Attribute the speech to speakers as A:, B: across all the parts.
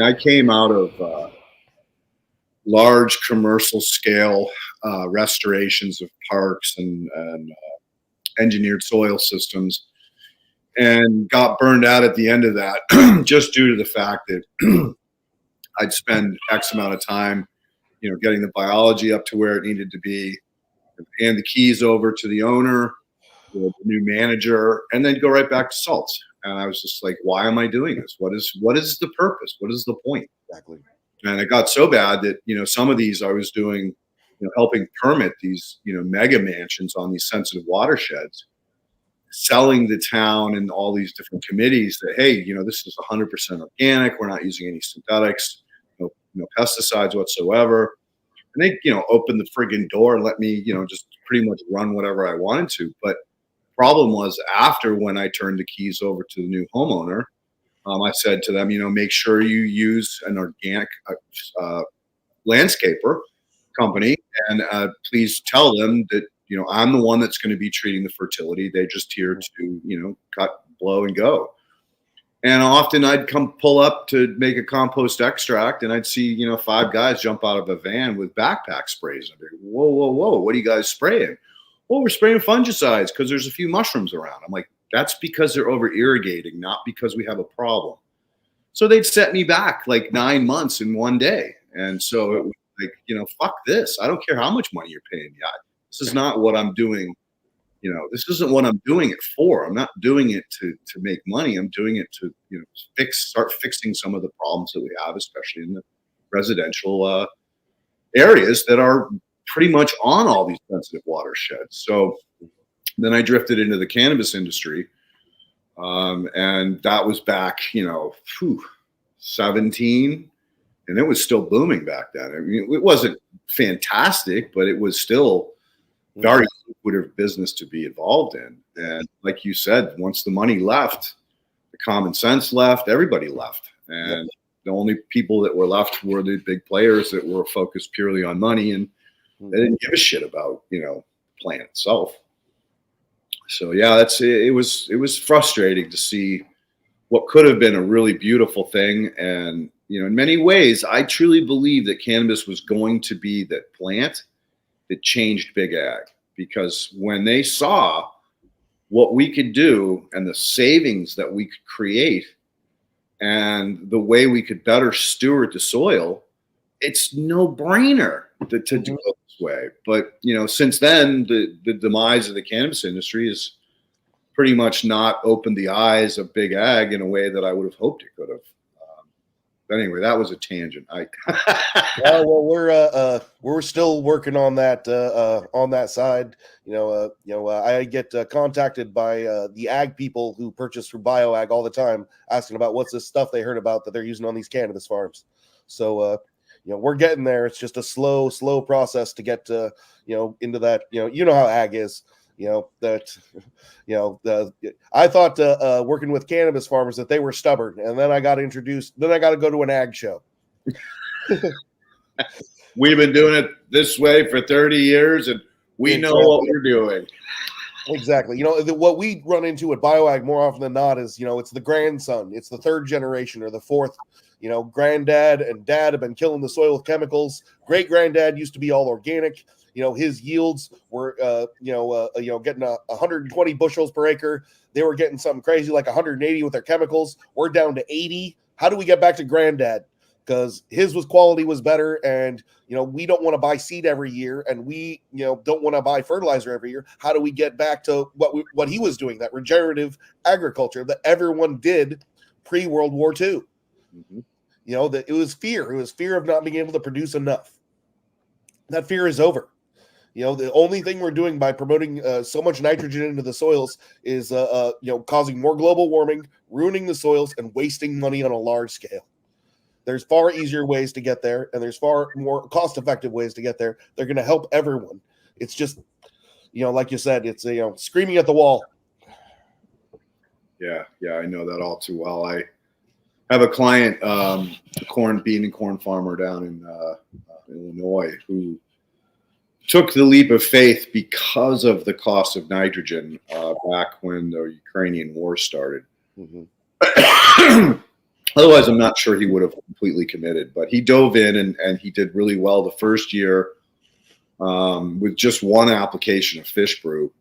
A: I came out of large commercial scale restorations of parks and engineered soil systems, and got burned out at the end of that just due to the fact that I'd spend X amount of time, getting the biology up to where it needed to be, hand the keys over to the owner, the new manager, and then go right back to salts. And I was just like, why am I doing this? What is the purpose? What is the point?
B: Exactly.
A: And it got so bad that, some of these I was doing, helping permit these, mega mansions on these sensitive watersheds, selling the town and all these different committees that, hey, this is 100% organic. We're not using any synthetics, no pesticides whatsoever. And they, opened the friggin' door and let me, just pretty much run whatever I wanted to. But problem was, after when I turned the keys over to the new homeowner, I said to them, make sure you use an organic landscaper company, and please tell them that, I'm the one that's going to be treating the fertility. They're just here to, cut, blow, and go. And often I'd come pull up to make a compost extract, and I'd see, 5 guys jump out of a van with backpack sprays. I'd be, whoa, what are you guys spraying? Well, we're spraying fungicides because there's a few mushrooms around. I'm like, that's because they're over irrigating, not because we have a problem. So they'd set me back like 9 months in one day. And so it was like, fuck this. I don't care how much money you're paying me. This is not what I'm doing. This isn't what I'm doing it for. I'm not doing it to make money. I'm doing it to, start fixing some of the problems that we have, especially in the residential areas that are pretty much on all these sensitive watersheds. So then I drifted into the cannabis industry. And that was back, 17, and it was still booming back then. I mean, it wasn't fantastic, but it was still very lucrative business to be involved in. And like you said, once the money left, the common sense left, everybody left. And the only people that were left were the big players that were focused purely on money, and they didn't give a shit about, the plant itself. So yeah, it was frustrating to see what could have been a really beautiful thing. And, in many ways, I truly believe that cannabis was going to be that plant that changed Big Ag, because when they saw what we could do and the savings that we could create and the way we could better steward the soil, it's no brainer to do it this way. But, since then, the demise of the cannabis industry has pretty much not opened the eyes of Big Ag in a way that I would have hoped it could have. But anyway, that was a tangent.
B: Well, we're still working on that side. I get contacted by the ag people who purchase from BioAg all the time, asking about what's this stuff they heard about that they're using on these cannabis farms. So, we're getting there. It's just a slow process to get into that. You know how ag is. I thought working with cannabis farmers that they were stubborn, and then I got introduced. Then I got to go to an ag show.
A: We've been doing it this way for 30 years, and we know what we're doing.
B: Exactly. What we run into at BioAg more often than not is, it's the grandson. It's the third generation or the fourth. Granddad and dad have been killing the soil with chemicals. Great granddad used to be all organic. His yields were, getting 120 bushels per acre. They were getting something crazy like 180 with their chemicals. We're down to 80. How do we get back to granddad? Because his quality was better, and we don't want to buy seed every year, and we don't want to buy fertilizer every year. How do we get back to what he was doing, that regenerative agriculture that everyone did pre-World War II? That it was fear. It was fear of not being able to produce enough. That fear is over. The only thing we're doing by promoting so much nitrogen into the soils is, causing more global warming, ruining the soils, and wasting money on a large scale. There's far easier ways to get there, and there's far more cost-effective ways to get there. They're going to help everyone. It's just, like you said, it's screaming at the wall.
A: Yeah, I know that all too well. I have a client, a bean and corn farmer down in Illinois, who took the leap of faith because of the cost of nitrogen back when the Ukrainian war started. Otherwise, I'm not sure he would have completely committed. But he dove in and he did really well the first year with just one application of fish brew.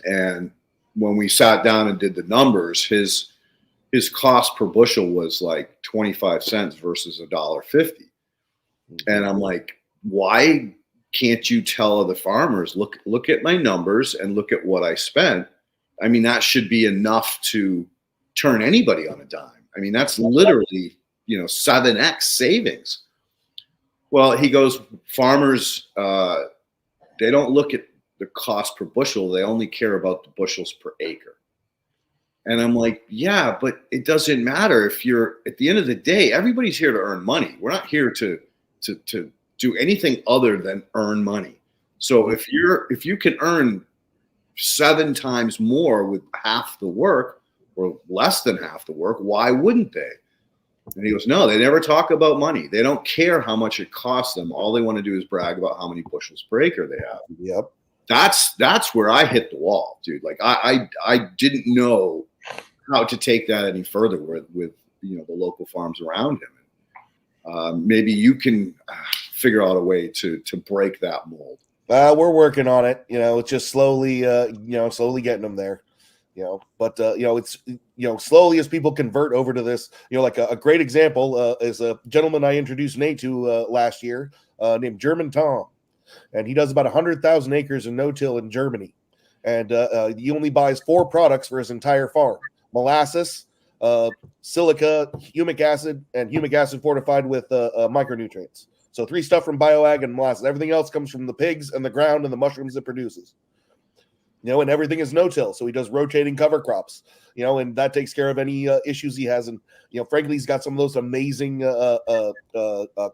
A: And when we sat down and did the numbers, his cost per bushel was like 25 cents versus $1.50. And I'm like, why can't you tell other farmers, look at my numbers and look at what I spent? I mean, that should be enough to turn anybody on a dime. I mean, that's literally, 7x savings. Well, he goes, farmers, they don't look at the cost per bushel. They only care about the bushels per acre. And I'm like, yeah, but it doesn't matter if you're, at the end of the day, everybody's here to earn money. We're not here to do anything other than earn money. So if you can earn 7 times more with half the work or less than half the work, why wouldn't they? And he goes, no, they never talk about money. They don't care how much it costs them. All they want to do is brag about how many bushels per acre they have.
B: Yep.
A: That's where I hit the wall, dude. Like I didn't know how to take that any further with the local farms around him. Maybe you can figure out a way to break that mold.
B: We're working on it. It's just slowly, slowly getting them there. But it's slowly as people convert over to this. Like a great example is a gentleman I introduced Nate to last year named German Tom, and he does about 100,000 acres in no-till in Germany, and he only buys 4 products for his entire farm: molasses, silica, humic acid, and humic acid fortified with micronutrients. So 3 stuff from BioAg and molasses. Everything else comes from the pigs and the ground and the mushrooms it produces. And everything is no-till. So he does rotating cover crops, and that takes care of any issues he has. And, frankly, he's got some of those amazing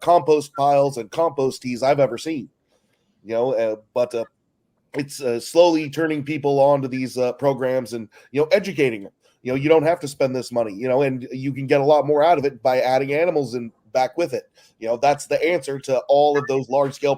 B: compost piles and compost teas I've ever seen, but it's slowly turning people onto these programs and, educating them. You don't have to spend this money, and you can get a lot more out of it by adding animals in back with it. That's the answer to all of those large scale